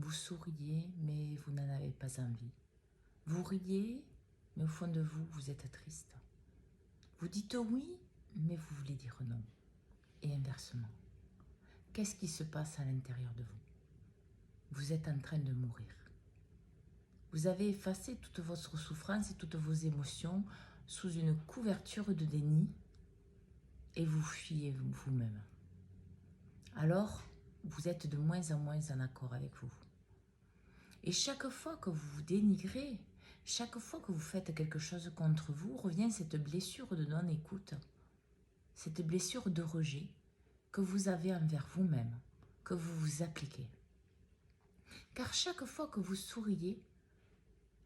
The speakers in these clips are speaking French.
Vous souriez, mais vous n'en avez pas envie. Vous riez, mais au fond de vous, vous êtes triste. Vous dites oui, mais vous voulez dire non. Et inversement. Qu'est-ce qui se passe à l'intérieur de vous? Vous êtes en train de mourir. Vous avez effacé toute votre souffrance et toutes vos émotions sous une couverture de déni et vous fuyez vous-même. Alors, vous êtes de moins en moins en accord avec vous. Et chaque fois que vous vous dénigrez, chaque fois que vous faites quelque chose contre vous, revient cette blessure de non-écoute, cette blessure de rejet que vous avez envers vous-même, que vous vous appliquez. Car chaque fois que vous souriez,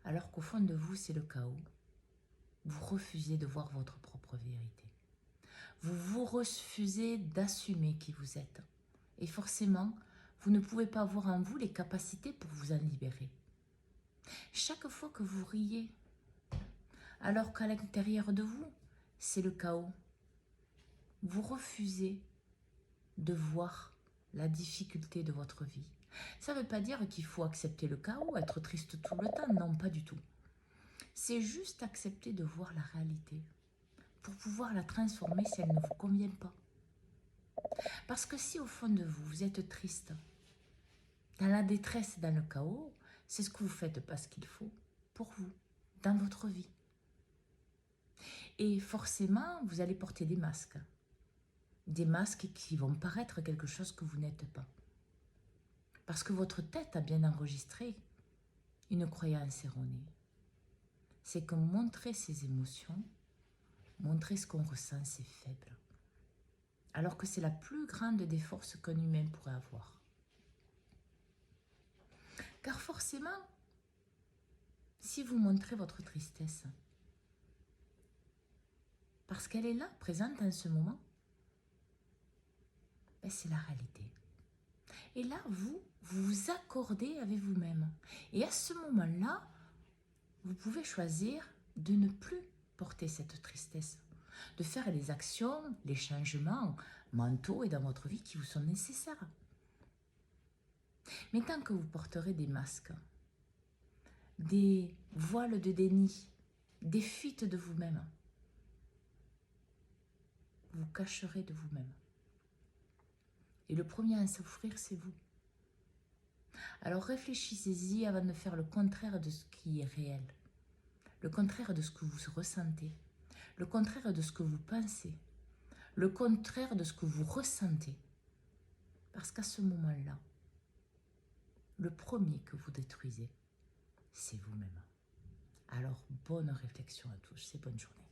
alors qu'au fond de vous c'est le chaos, vous refusez de voir votre propre vérité. Vous refusez d'assumer qui vous êtes. Et forcément, vous ne pouvez pas avoir en vous les capacités pour vous en libérer. Chaque fois que vous riez, alors qu'à l'intérieur de vous, c'est le chaos, vous refusez de voir la difficulté de votre vie. Ça ne veut pas dire qu'il faut accepter le chaos, être triste tout le temps, non, pas du tout. C'est juste accepter de voir la réalité pour pouvoir la transformer si elle ne vous convient pas. Parce que si au fond de vous, vous êtes triste, dans la détresse, dans le chaos, c'est ce que vous faites parce qu'il faut pour vous, dans votre vie. Et forcément, vous allez porter des masques. Des masques qui vont paraître quelque chose que vous n'êtes pas. Parce que votre tête a bien enregistré une croyance erronée. C'est que montrer ses émotions, montrer ce qu'on ressent, c'est faible. Alors que c'est la plus grande des forces qu'un humain pourrait avoir. Car forcément, si vous montrez votre tristesse, parce qu'elle est là, présente en ce moment, ben c'est la réalité. Et là, vous vous accordez avec vous-même. Et à ce moment-là, vous pouvez choisir de ne plus porter cette tristesse, de faire les actions, les changements mentaux et dans votre vie qui vous sont nécessaires. Mais tant que vous porterez des masques, des voiles de déni, des fuites de vous-même, vous cacherez de vous-même. Et le premier à en souffrir, c'est vous. Alors réfléchissez-y avant de faire le contraire de ce qui est réel, le contraire de ce que vous ressentez, le contraire de ce que vous pensez, le contraire de ce que vous ressentez. Parce qu'à ce moment-là, le premier que vous détruisez, c'est vous-même. Alors, bonne réflexion à tous et bonne journée.